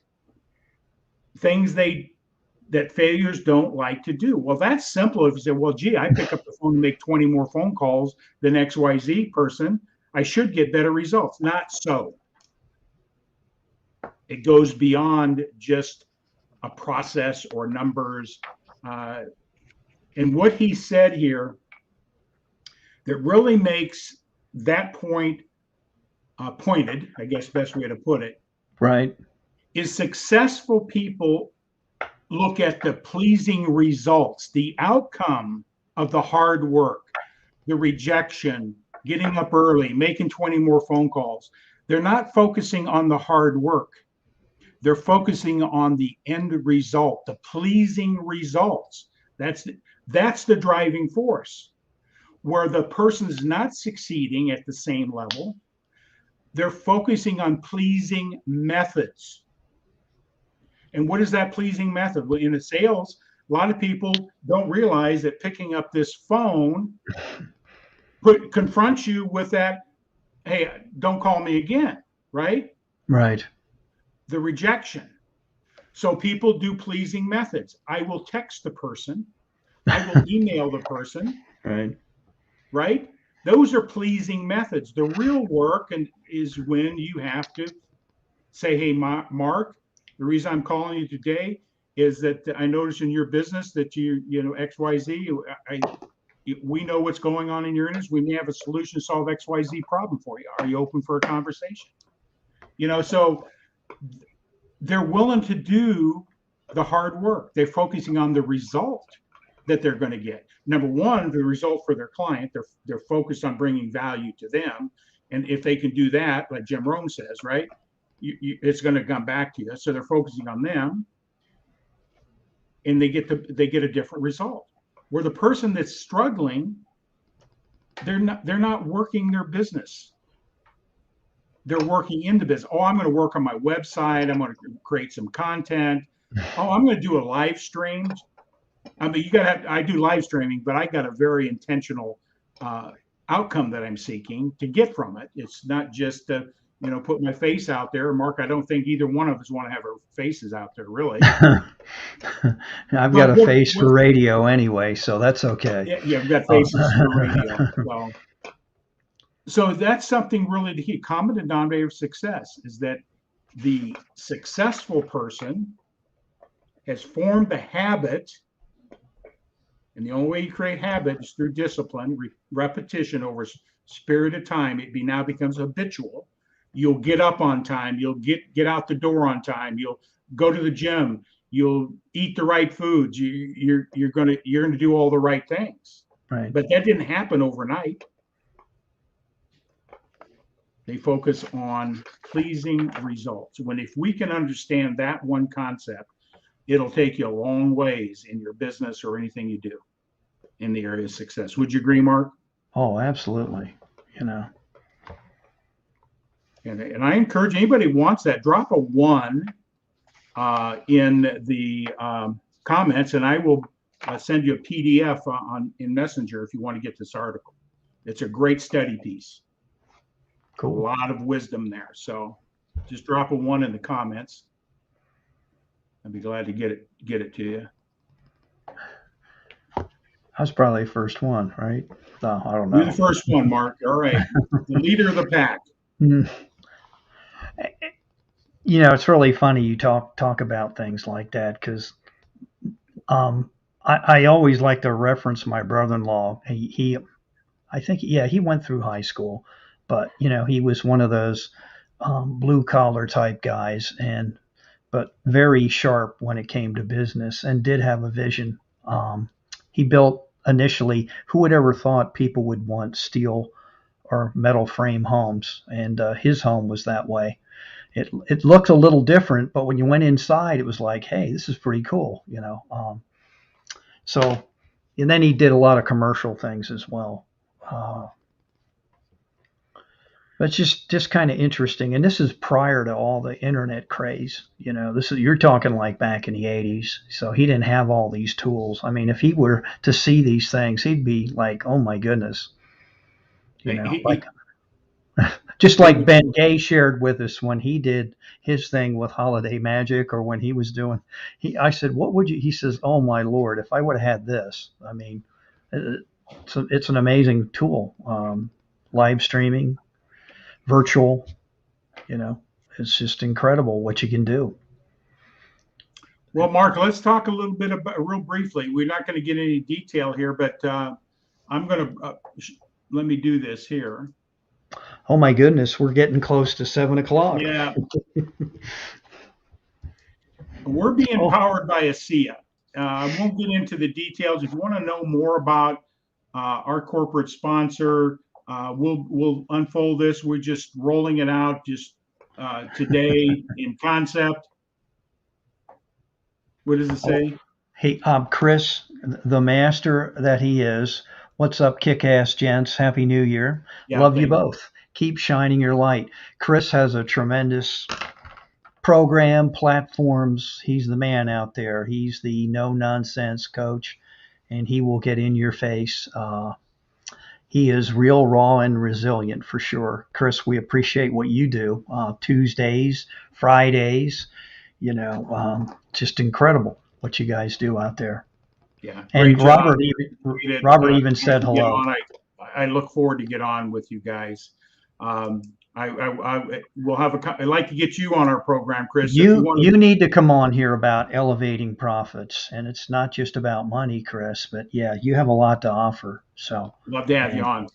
Things that failures don't like to do. Well, that's simple. If you say, well, gee, I pick up the phone and make 20 more phone calls than XYZ person, I should get better results. Not so. It goes beyond just a process or numbers. And what he said here that really makes that point pointed, I guess best way to put it, right, is successful people look at the pleasing results, the outcome of the hard work, the rejection, getting up early, making 20 more phone calls. They're not focusing on the hard work. They're focusing on the end result, the pleasing results. That's the driving force. Where the person is not succeeding at the same level, they're focusing on pleasing methods. And what is that pleasing method? Well, in the sales, a lot of people don't realize that picking up this phone confronts you with that, hey, don't call me again, right? Right. The rejection. So people do pleasing methods. I will text the person. I will email the person. Right? Those are pleasing methods. The real work is when you have to say, hey, Mark, the reason I'm calling you today is that I noticed in your business that you know, XYZ, we know what's going on in your industry. We may have a solution to solve XYZ problem for you. Are you open for a conversation? You know, so they're willing to do the hard work. They're focusing on the result that they're going to get. Number one, the result for their client. They're focused on bringing value to them, and if they can do that, like Jim Rome says, right, it's going to come back to you. So they're focusing on them, and they get a different result. Where the person that's struggling, they're not working their business. They're working in the business. Oh, I'm going to work on my website. I'm going to create some content. Oh, I'm going to do a live stream. I mean, I do live streaming, but I got a very intentional outcome that I'm seeking to get from it. It's not just to, put my face out there. Mark, I don't think either one of us want to have our faces out there, really. I've got a face for radio anyway, so that's okay. Yeah, I've got faces for radio. So that's something really the key. Common denominator of success is that the successful person has formed the habit, and the only way you create habit is through discipline, repetition over a period of time. It now becomes habitual. You'll get up on time. You'll get out the door on time. You'll go to the gym. You'll eat the right foods. You're gonna do all the right things. Right. But that didn't happen overnight. They focus on pleasing results. If we can understand that one concept, it'll take you a long ways in your business or anything you do in the area of success. Would you agree, Mark? Oh, absolutely. And I encourage anybody who wants that, drop a 1 in the comments, and I will send you a PDF in Messenger if you want to get this article. It's a great study piece. Cool. A lot of wisdom there. So just drop a 1 in the comments. I'd be glad to get it to you. I was probably the first one, right? No, I don't know. You're the first one, Mark. All right. The leader of the pack. It's really funny you talk about things like that because I always like to reference my brother-in-law. He went through high school, but he was one of those blue collar type guys, but very sharp when it came to business and did have a vision. He built initially, who would ever thought people would want steel or metal frame homes, and his home was that way. It looked a little different, but when you went inside, it was like, hey, this is pretty cool, So, and then he did a lot of commercial things as well. But it's just kind of interesting, and this is prior to all the internet craze. You're talking like back in the 80s, so he didn't have all these tools. I mean, if he were to see these things, he'd be like, oh my goodness, just like Ben Gay shared with us when he did his thing with Holiday Magic, or when he was doing, I said, what would you, he says, oh my Lord, if I would have had this, I mean, it's an amazing tool. Live streaming, virtual, it's just incredible what you can do. Well, Mark, let's talk a little bit about, real briefly. We're not going to get any detail here, but I'm going to, let me do this here. Oh my goodness, we're getting close to 7:00. Yeah. We're being powered by ASEA. I won't get into the details. If you want to know more about our corporate sponsor, we'll unfold this. We're just rolling it out just today in concept. What does it say? Hey, Chris, the master that he is. What's up, kick-ass gents? Happy New Year. Yeah, love you both. Keep shining your light. Chris has a tremendous program, platforms. He's the man out there. He's the no-nonsense coach, and he will get in your face. He is real, raw, and resilient for sure. Chris, we appreciate what you do. Tuesdays, Fridays, just incredible what you guys do out there. Yeah. And Robert even said hello. I look forward to get on with you guys. I will have I'd like to get you on our program, Chris. You need to come on here about elevating profits, and it's not just about money, Chris. But yeah, you have a lot to offer. So love to have you on.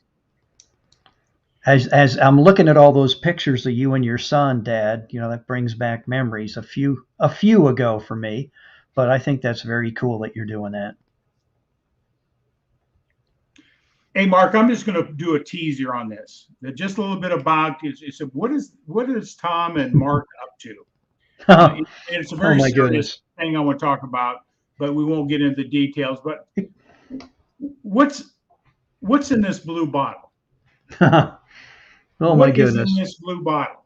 as I'm looking at all those pictures of you and your son, Dad, that brings back memories a few ago for me. But I think that's very cool that you're doing that. Hey, Mark, I'm just going to do a teaser on this. Just a little bit about what is Tom and Mark up to? Oh It's a very my serious goodness. thing I want to talk about, but we won't get into the details. But what's what's in this blue bottle? Oh my What is in goodness. this blue bottle?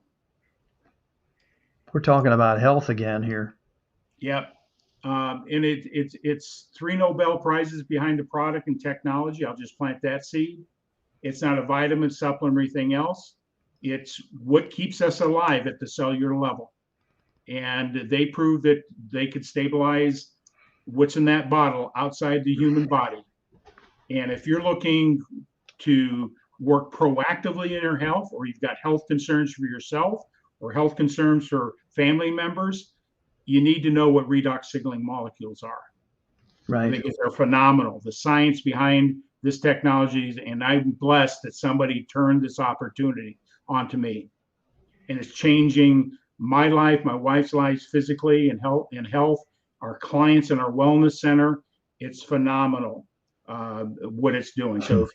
We're talking about health again here. Yep. And it's 3 Nobel Prizes behind the product and technology. I'll just plant that seed. It's not a vitamin, supplement, or anything else. It's what keeps us alive at the cellular level. And they proved that they could stabilize what's in that bottle outside the human body. And if you're looking to work proactively in your health, or you've got health concerns for yourself or health concerns for family members, you need to know what redox signaling molecules are. I Right. think they're phenomenal. The science behind this technology, and I'm blessed that somebody turned this opportunity onto me, and it's changing my life, my wife's life, physically and health. Our clients in our wellness center, it's phenomenal what it's doing. So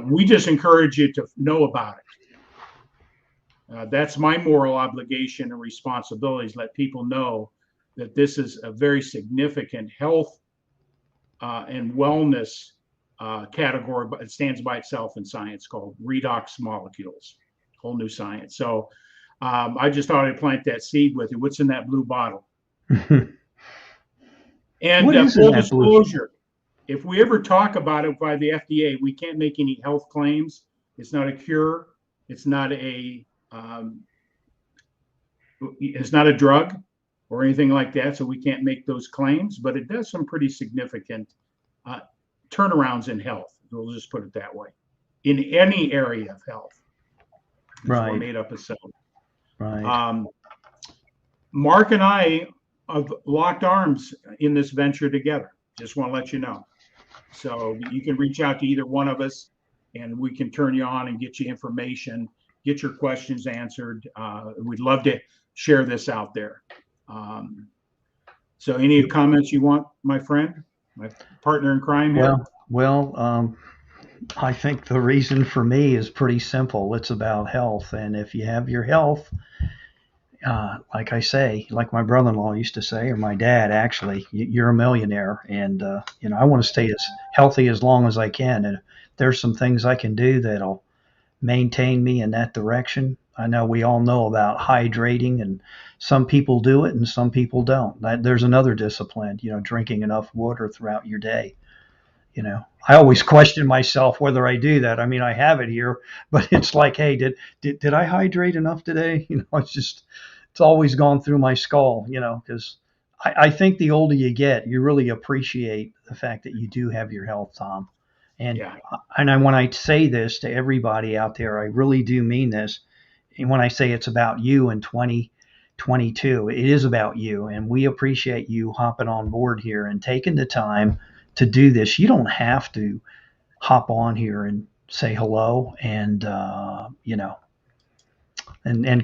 we just encourage you to know about it. That's my moral obligation and responsibilities. Let people know that this is a very significant health and wellness category, but it stands by itself in science, called redox molecules, whole new science. So I just thought I'd plant that seed with you. What's in that blue bottle? And What is in full that blue? disclosure, if we ever talk about it by the FDA, we can't make any health claims. It's not a cure. It's not a drug or anything like that. So we can't make those claims, but it does some pretty significant turnarounds in health. We'll just put it that way. In any area of health, we're Right. made up of cells. Right. Mark and I have locked arms in this venture together. Just want to let you know. So you can reach out to either one of us, and we can turn you on and get you information, get your questions answered. We'd love to share this out there. So any comments you want, my friend, my partner in crime here? Well, I think the reason for me is pretty simple. It's about health. And if you have your health, like I say, like my brother-in-law used to say, or my dad actually, you're a millionaire. And, I want to stay as healthy as long as I can. And if there's some things I can do that'll maintain me in that direction. I know we all know about hydrating, and some people do it and some people don't. There's another discipline, drinking enough water throughout your day. I always question myself whether I do that. I mean, I have it here, but it's like, hey, did I hydrate enough today? It's always gone through my skull, because I think the older you get, you really appreciate the fact that you do have your health, Tom. And Yeah. when I say this to everybody out there, I really do mean this. And when I say it's about you in 2022, it is about you. And we appreciate you hopping on board here and taking the time to do this. You don't have to hop on here and say hello. And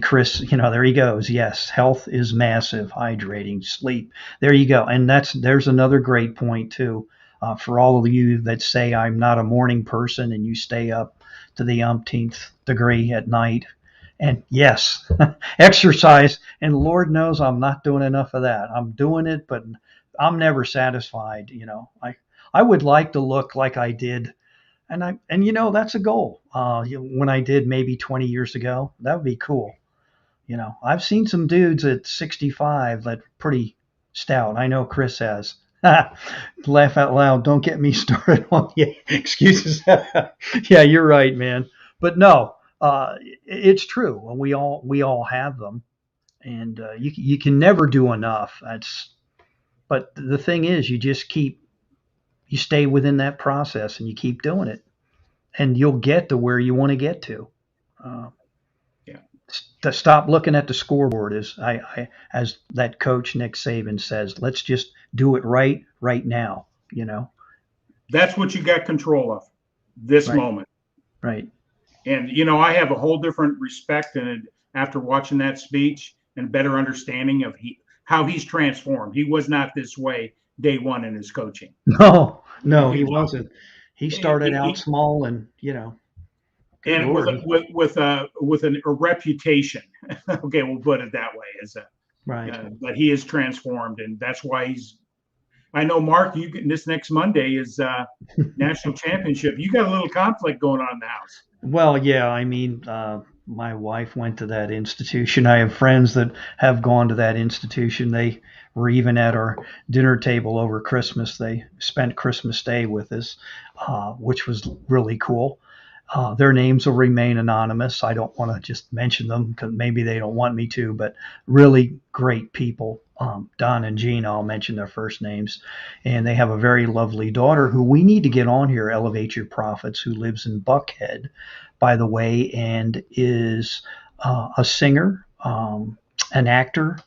Chris, there he goes. Yes, health is massive. Hydrating, sleep. There you go. And there's another great point too. For all of you that say I'm not a morning person and you stay up to the umpteenth degree at night. And yes, exercise. And Lord knows I'm not doing enough of that. I'm doing it, but I'm never satisfied. I would like to look like I did, and that's a goal. When I did maybe 20 years ago, that would be cool. I've seen some dudes at 65 that pretty stout. I know Chris has. Laugh out loud. Don't get me started on excuses. Yeah, you're right, man. But no, it's true. We all have them, and you can never do enough. But the thing is, you stay within that process and you keep doing it, and you'll get to where you want to get to. Uh, Yeah. to stop looking at the scoreboard, as that coach Nick Saban says. Let's just do it right now. That's what you got control of this Right, moment. right. And I have a whole different respect and after watching that speech and better understanding of how he's transformed. He was not this way day one in his coaching. No, You no, he you know, wasn't. He started out he, small, and good and Lord, with a reputation. Okay, we'll put it that way. right. But he is transformed, and that's why he's. I know, Mark. This next Monday is national championship. You got a little conflict going on in the house. Well, yeah, my wife went to that institution. I have friends that have gone to that institution. They were even at our dinner table over Christmas. They spent Christmas Day with us, which was really cool. Their names will remain anonymous. I don't want to just mention them because maybe they don't want me to, but really great people. Don and Ginn, I'll mention their first names. And they have a very lovely daughter who we need to get on here, Elevate Your Profits, who lives in Buckhead, by the way, and is a singer, an actor.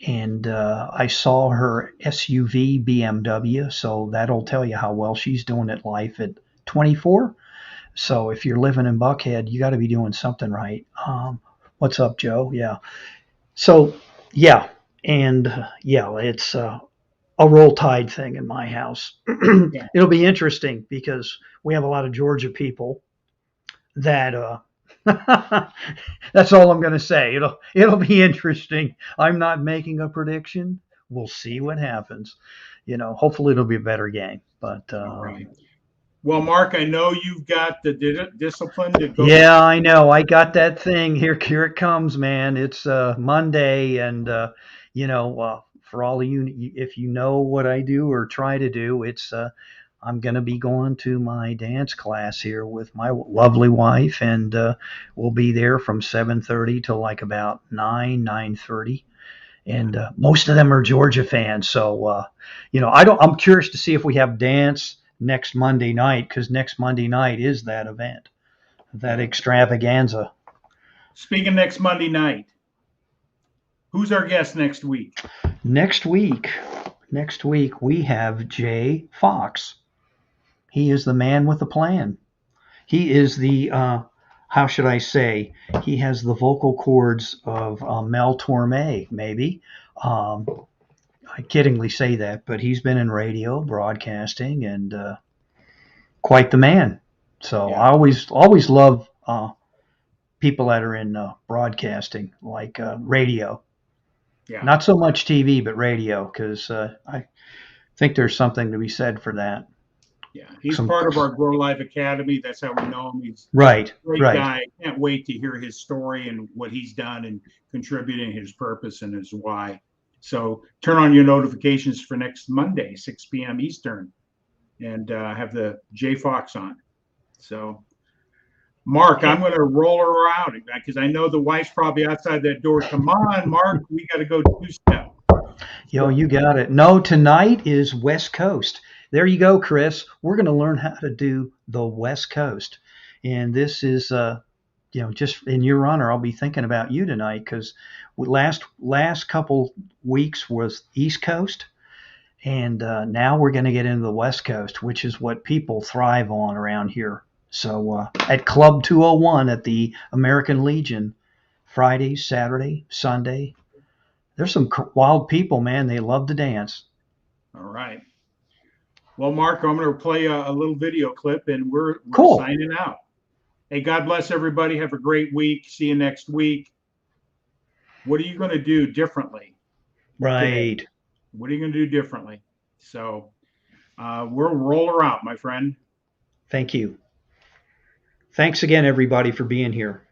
And I saw her SUV BMW, so that'll tell you how well she's doing at life at 24. So if you're living in Buckhead, you got to be doing something right. What's up, Joe? Yeah. So yeah, and yeah, it's a roll tide thing in my house. Yeah. It'll be interesting because we have a lot of Georgia people that that's all I'm going to say. It'll be interesting. I'm not making a prediction. We'll see what happens. Hopefully it'll be a better game. But All right. Well, Mark, I know you've got the discipline to go. yeah, I know. I got that thing. Here it comes, man. It's Monday, and for all of you, if you know what I do or try to do, it's I'm going to be going to my dance class here with my lovely wife, and we'll be there from 7:30 till like about 9:30. And most of them are Georgia fans, so I'm curious to see if we have dance next Monday night, because next Monday night is that event, that extravaganza. Speaking next Monday night, who's our guest next week? Next week, we have Jay Fox. He is the man with the plan. He is the how should I say? He has the vocal cords of Mel Torme, maybe. Um, I kiddingly say that, but he's been in radio, broadcasting, and quite the man. So Yeah. I always love people that are in broadcasting, like radio. Yeah. Not so much TV, but radio, because I think there's something to be said for that. Yeah. He's Some part of our Grow Life Academy. That's how we know him. He's right, a great right. guy. Can't wait to hear his story and what he's done and contributing his purpose and his why. So turn on your notifications for next Monday, 6 p.m. Eastern, and have the J Fox on. So, Mark, I'm going to roll her out because I know the wife's probably outside that door. Come on, Mark, we got to go two-step. Yo, you got it. No, tonight is West Coast. There you go, Chris. We're going to learn how to do the West Coast. And this is, just in your honor, I'll be thinking about you tonight, because last couple weeks was East Coast. And now we're going to get into the West Coast, which is what people thrive on around here. So at Club 201 at the American Legion, Friday, Saturday, Sunday, there's some wild people, man. They love to dance. All right. Well, Mark, I'm going to play a little video clip, and we're Cool. signing out. Hey, God bless everybody. Have a great week. See you next week. What are you going to do differently? Right. Today? What are you going to do differently? So we'll roll her out, my friend. Thank you. Thanks again, everybody, for being here.